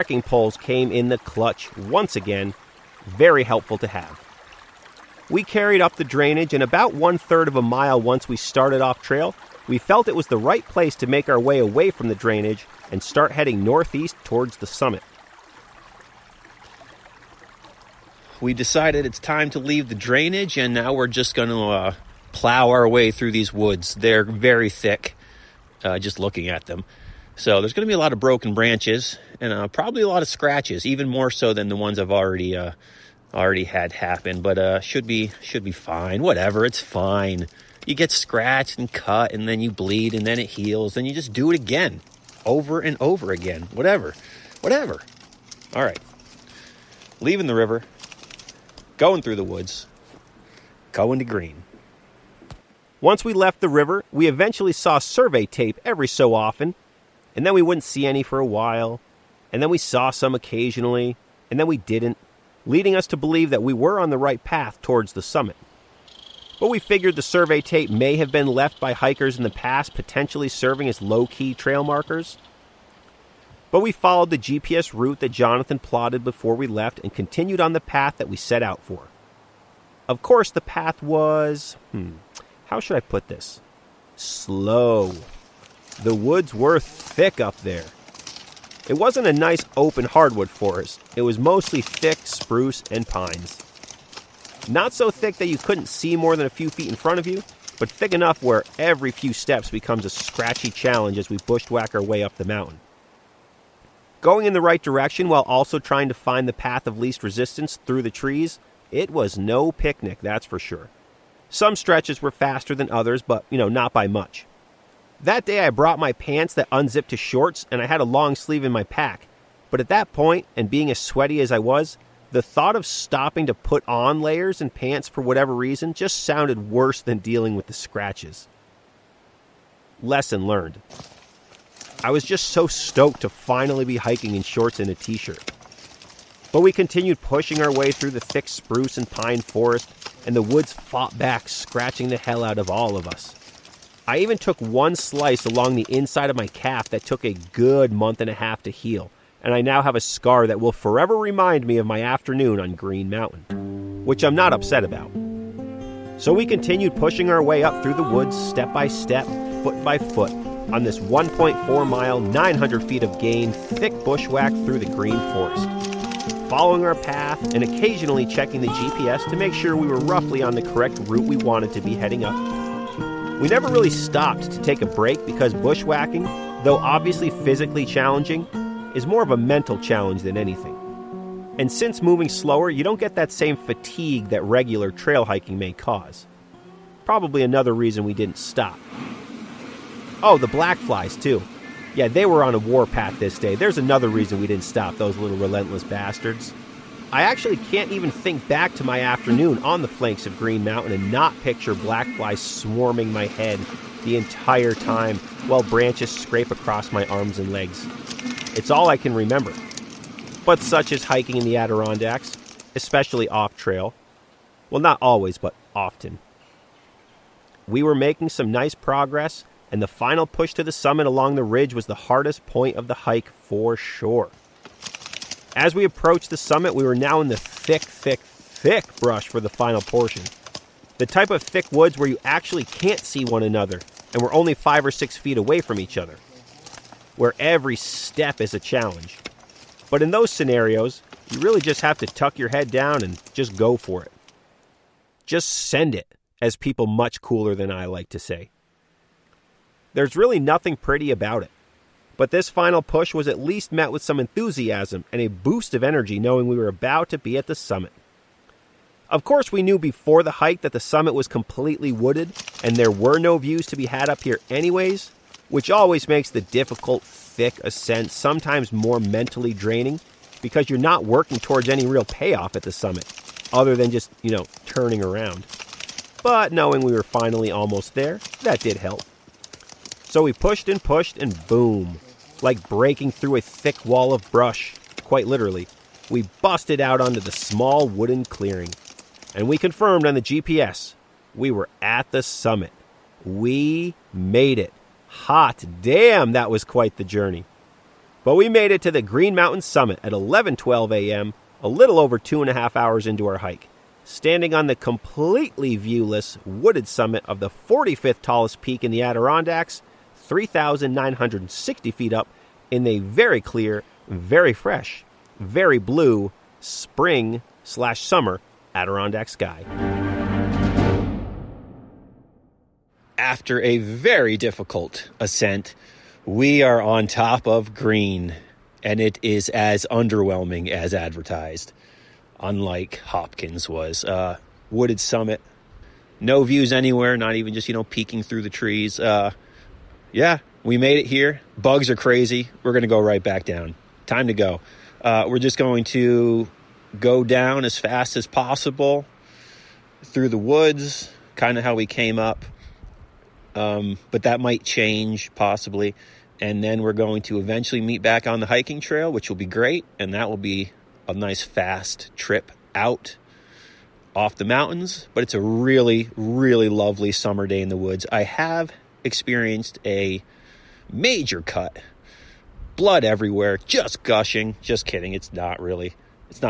Trekking poles came in the clutch once again, very helpful to have. We carried up the drainage, and about 1/3 of a mile once we started off trail, we felt it was the right place to make our way away from the drainage and start heading northeast towards the summit. We decided it's time to leave the drainage, and now we're just going to plow our way through these woods. They're very thick, just looking at them. So there's going to be a lot of broken branches and probably a lot of scratches, even more so than the ones I've already had happen. But should be fine. Whatever, it's fine. You get scratched and cut, and then you bleed, and then it heals, and you just do it again, over and over again. Whatever. All right, leaving the river, going through the woods, going to green. Once we left the river, we eventually saw survey tape every so often, and then we wouldn't see any for a while, and then we saw some occasionally, and then we didn't, leading us to believe that we were on the right path towards the summit. But we figured the survey tape may have been left by hikers in the past, potentially serving as low-key trail markers. But we followed the GPS route that Jonathan plotted before we left and continued on the path that we set out for. Of course, the path was... how should I put this? Slow. The woods were thick up there. It wasn't a nice open hardwood forest. It was mostly thick spruce and pines. Not so thick that you couldn't see more than a few feet in front of you, but thick enough where every few steps becomes a scratchy challenge as we bushwhack our way up the mountain. Going in the right direction while also trying to find the path of least resistance through the trees, it was no picnic, that's for sure. Some stretches were faster than others, but, not by much. That day I brought my pants that unzipped to shorts, and I had a long sleeve in my pack. But at that point, and being as sweaty as I was, the thought of stopping to put on layers and pants for whatever reason just sounded worse than dealing with the scratches. Lesson learned. I was just so stoked to finally be hiking in shorts and a t-shirt. But we continued pushing our way through the thick spruce and pine forest, and the woods fought back, scratching the hell out of all of us. I even took one slice along the inside of my calf that took a good month and a half to heal, and I now have a scar that will forever remind me of my afternoon on Green Mountain, which I'm not upset about. So we continued pushing our way up through the woods, step by step, foot by foot, on this 1.4 mile, 900 feet of gain, thick bushwhack through the green forest. Following our path and occasionally checking the GPS to make sure we were roughly on the correct route we wanted to be heading up. We never really stopped to take a break because bushwhacking, though obviously physically challenging, is more of a mental challenge than anything. And since moving slower, you don't get that same fatigue that regular trail hiking may cause. Probably another reason we didn't stop. Oh, the black flies too. Yeah, they were on a warpath this day. There's another reason we didn't stop, those little relentless bastards. I actually can't even think back to my afternoon on the flanks of Green Mountain and not picture black flies swarming my head the entire time while branches scrape across my arms and legs. It's all I can remember. But such is hiking in the Adirondacks, especially off-trail. Well, not always, but often. We were making some nice progress, and the final push to the summit along the ridge was the hardest point of the hike for sure. As we approached the summit, we were now in the thick brush for the final portion. The type of thick woods where you actually can't see one another, and we're only 5 or 6 feet away from each other, where every step is a challenge. But in those scenarios, you really just have to tuck your head down and just go for it. Just send it, as people much cooler than I like to say. There's really nothing pretty about it. But this final push was at least met with some enthusiasm and a boost of energy knowing we were about to be at the summit. Of course, we knew before the hike that the summit was completely wooded and there were no views to be had up here anyways, which always makes the difficult, thick ascent sometimes more mentally draining because you're not working towards any real payoff at the summit, other than just, turning around. But knowing we were finally almost there, that did help. So we pushed and boom. Like breaking through a thick wall of brush, quite literally, we busted out onto the small wooden clearing. And we confirmed on the GPS, we were at the summit. We made it. Hot damn, that was quite the journey. But we made it to the Green Mountain Summit at 11:12 a.m., a little over 2.5 hours into our hike, standing on the completely viewless, wooded summit of the 45th tallest peak in the Adirondacks, 3,960 feet up in a very clear, very fresh, very blue spring/summer Adirondack sky. After a very difficult ascent, we are on top of green, and it is as underwhelming as advertised. Unlike Hopkins was. Wooded summit, no views anywhere, not even just, peeking through the trees. Yeah, we made it here. Bugs are crazy. We're going to go right back down. Time to go. We're just going to go down as fast as possible through the woods, kind of how we came up. But that might change possibly. And then we're going to eventually meet back on the hiking trail, which will be great. And that will be a nice fast trip out off the mountains. But it's a really, really lovely summer day in the woods. I have experienced a major cut. Blood everywhere, just gushing. Just kidding. It's not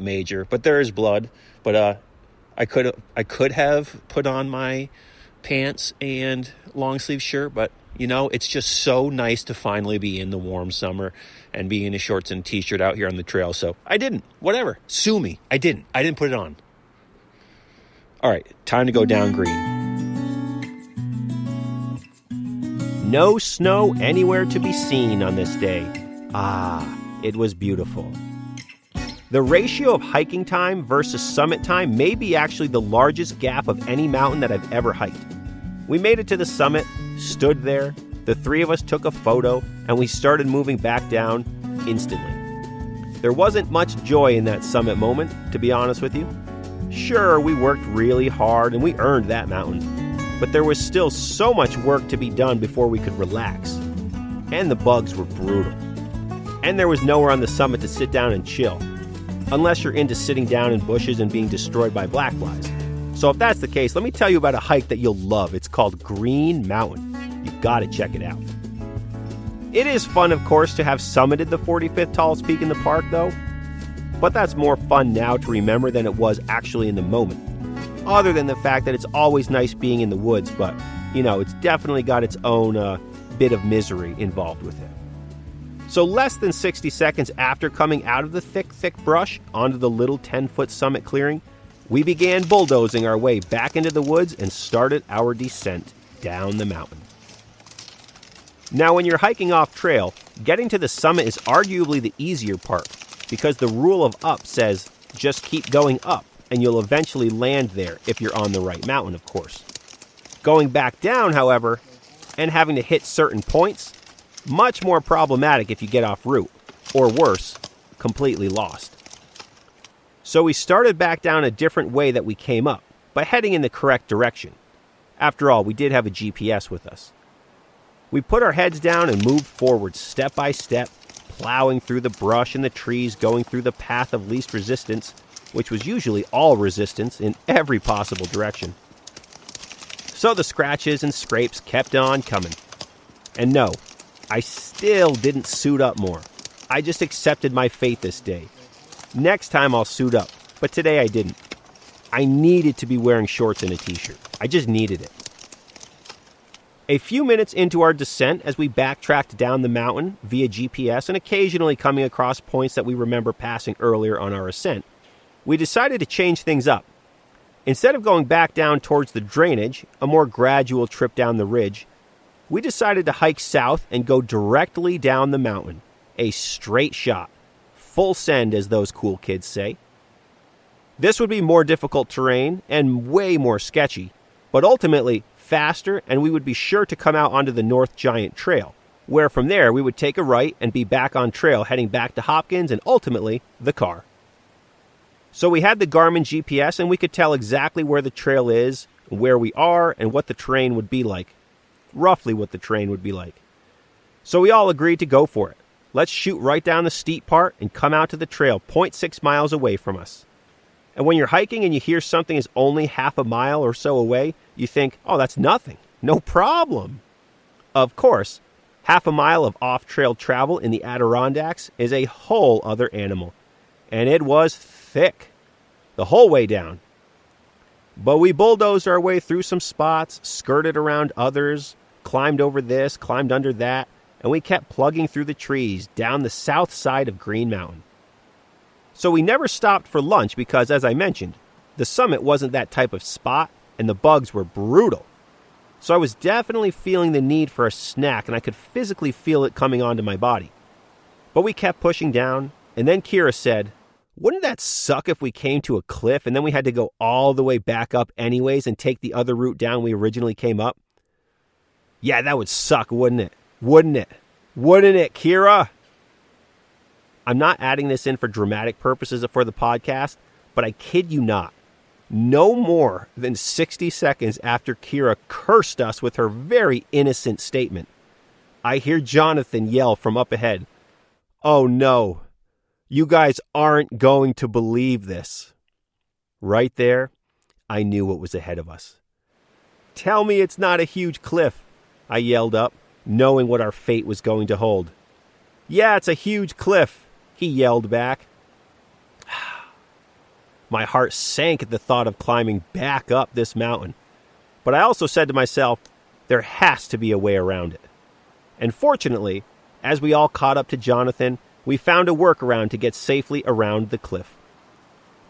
major, but there is blood. But I could have put on my pants and long sleeve shirt, but it's just so nice to finally be in the warm summer and be in a shorts and t-shirt out here on the trail. So I didn't. Whatever. Sue me. I didn't put it on. All right, time to go down green. No snow anywhere to be seen on this day. It was beautiful. The ratio of hiking time versus summit time may be actually the largest gap of any mountain that I've ever hiked. We made it to the summit, stood there, the three of us took a photo, and we started moving back down instantly. There wasn't much joy in that summit moment, to be honest with you. Sure, we worked really hard and we earned that mountain, but there was still so much work to be done before we could relax. And the bugs were brutal. And there was nowhere on the summit to sit down and chill, unless you're into sitting down in bushes and being destroyed by black flies. So if that's the case, let me tell you about a hike that you'll love. It's called Green Mountain. You've got to check it out. It is fun, of course, to have summited the 45th tallest peak in the park, though. But that's more fun now to remember than it was actually in the moment. Other than the fact that it's always nice being in the woods, but, it's definitely got its own bit of misery involved with it. So less than 60 seconds after coming out of the thick brush onto the little 10-foot summit clearing, we began bulldozing our way back into the woods and started our descent down the mountain. Now, when you're hiking off trail, getting to the summit is arguably the easier part, because the rule of up says just keep going up and you'll eventually land there if you're on the right mountain, of course. Going back down, however, and having to hit certain points, much more problematic if you get off route, or worse, completely lost. So we started back down a different way that we came up, by heading in the correct direction. After all, we did have a GPS with us. We put our heads down and moved forward step by step, plowing through the brush and the trees, going through the path of least resistance, which was usually all resistance in every possible direction. So the scratches and scrapes kept on coming. And no, I still didn't suit up more. I just accepted my fate this day. Next time I'll suit up, but today I didn't. I needed to be wearing shorts and a t-shirt. I just needed it. A few minutes into our descent, as we backtracked down the mountain via GPS and occasionally coming across points that we remember passing earlier on our ascent, we decided to change things up. Instead of going back down towards the drainage, a more gradual trip down the ridge, we decided to hike south and go directly down the mountain. A straight shot. Full send, as those cool kids say. This would be more difficult terrain and way more sketchy, but ultimately faster, and we would be sure to come out onto the North Giant Trail, where from there we would take a right and be back on trail heading back to Hopkins and ultimately the car. So we had the Garmin GPS and we could tell exactly where the trail is, where we are, and what the terrain would be like. Roughly what the terrain would be like. So we all agreed to go for it. Let's shoot right down the steep part and come out to the trail 0.6 miles away from us. And when you're hiking and you hear something is only half a mile or so away, you think, oh, that's nothing. No problem. Of course, Half a mile of off-trail travel in the Adirondacks is a whole other animal, and it was thick the whole way down. But we bulldozed our way through some spots, skirted around others, climbed over this, climbed under that, and we kept plugging through the trees down the south side of Green Mountain. So we never stopped for lunch because, as I mentioned, the summit wasn't that type of spot, and the bugs were brutal. So I was definitely feeling the need for a snack, and I could physically feel it coming onto my body. But we kept pushing down, and then Kira said, "Wouldn't that suck if we came to a cliff and then we had to go all the way back up anyways and take the other route down we originally came up?" "Yeah, that would suck, wouldn't it? Wouldn't it? Wouldn't it, Kira?" I'm not adding this in for dramatic purposes for the podcast, but I kid you not. No more than 60 seconds after Kira cursed us with her very innocent statement, I hear Jonathan yell from up ahead, "Oh no, you guys aren't going to believe this." Right there, I knew what was ahead of us. "Tell me it's not a huge cliff," I yelled up, knowing what our fate was going to hold. "Yeah, it's a huge cliff," he yelled back. My heart sank at the thought of climbing back up this mountain. But I also said to myself, there has to be a way around it. And fortunately, as we all caught up to Jonathan, we found a workaround to get safely around the cliff.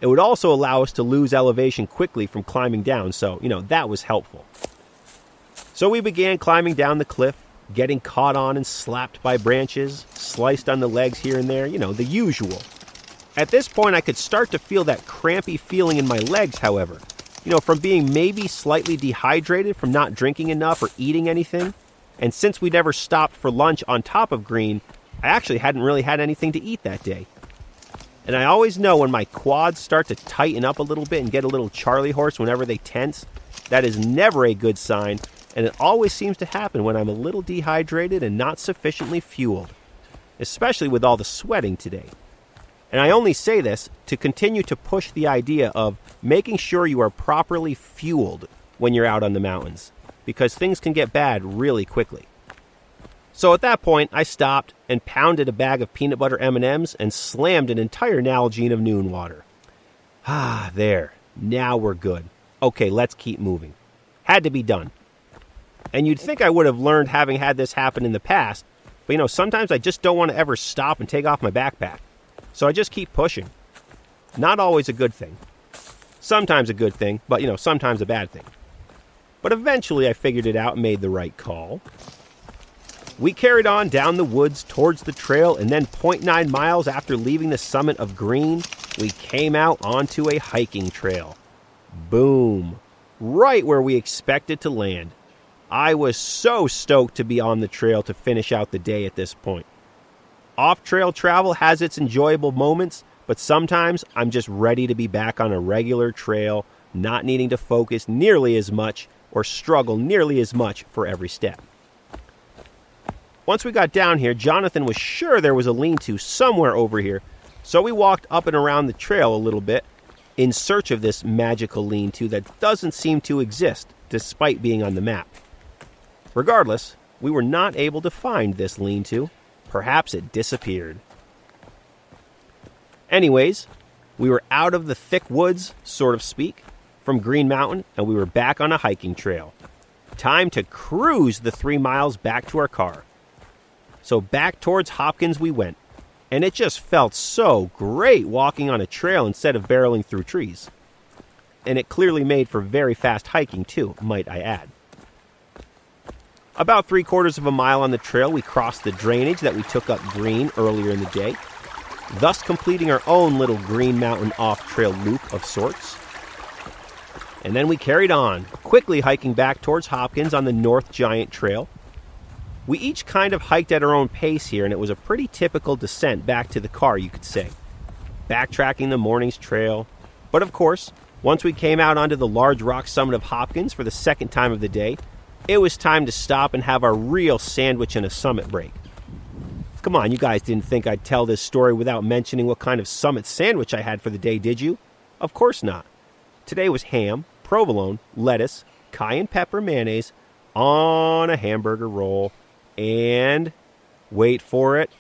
It would also allow us to lose elevation quickly from climbing down, so, that was helpful. So we began climbing down the cliff, getting caught on and slapped by branches, sliced on the legs here and there, the usual. At this point, I could start to feel that crampy feeling in my legs, however, from being maybe slightly dehydrated from not drinking enough or eating anything. And since we never stopped for lunch on top of Green, I actually hadn't really had anything to eat that day. And I always know when my quads start to tighten up a little bit and get a little Charlie horse whenever they tense, that is never a good sign, and it always seems to happen when I'm a little dehydrated and not sufficiently fueled, especially with all the sweating today. And I only say this to continue to push the idea of making sure you are properly fueled when you're out on the mountains, because things can get bad really quickly. So at that point, I stopped and pounded a bag of peanut butter M&Ms and slammed an entire Nalgene of Noon water. There. Now we're good. Okay, let's keep moving. Had to be done. And you'd think I would have learned having had this happen in the past, but sometimes I just don't want to ever stop and take off my backpack. So I just keep pushing. Not always a good thing. Sometimes a good thing, but sometimes a bad thing. But eventually I figured it out and made the right call. We carried on down the woods towards the trail, and then 0.9 miles after leaving the summit of Green, we came out onto a hiking trail. Boom. Right where we expected to land. I was so stoked to be on the trail to finish out the day at this point. Off-trail travel has its enjoyable moments, but sometimes I'm just ready to be back on a regular trail, not needing to focus nearly as much or struggle nearly as much for every step. Once we got down here, Jonathan was sure there was a lean-to somewhere over here, so we walked up and around the trail a little bit in search of this magical lean-to that doesn't seem to exist despite being on the map. Regardless, we were not able to find this lean-to. Perhaps it disappeared. Anyways, we were out of the thick woods, sort of speak, from Green Mountain, and we were back on a hiking trail. Time to cruise the 3 miles back to our car. So back towards Hopkins we went, and it just felt so great walking on a trail instead of barreling through trees. And it clearly made for very fast hiking too, might I add. About 3/4 of a mile on the trail, we crossed the drainage that we took up Green earlier in the day, thus completing our own little Green Mountain off-trail loop of sorts. And then we carried on, quickly hiking back towards Hopkins on the North Giant Trail. We each kind of hiked at our own pace here, and it was a pretty typical descent back to the car, you could say. Backtracking the morning's trail. But of course, once we came out onto the large rock summit of Hopkins for the second time of the day, it was time to stop and have our real sandwich and a summit break. Come on, you guys didn't think I'd tell this story without mentioning what kind of summit sandwich I had for the day, did you? Of course not. Today was ham, provolone, lettuce, cayenne pepper mayonnaise on a hamburger roll, and, wait for it,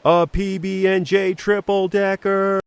a PB&J triple-decker.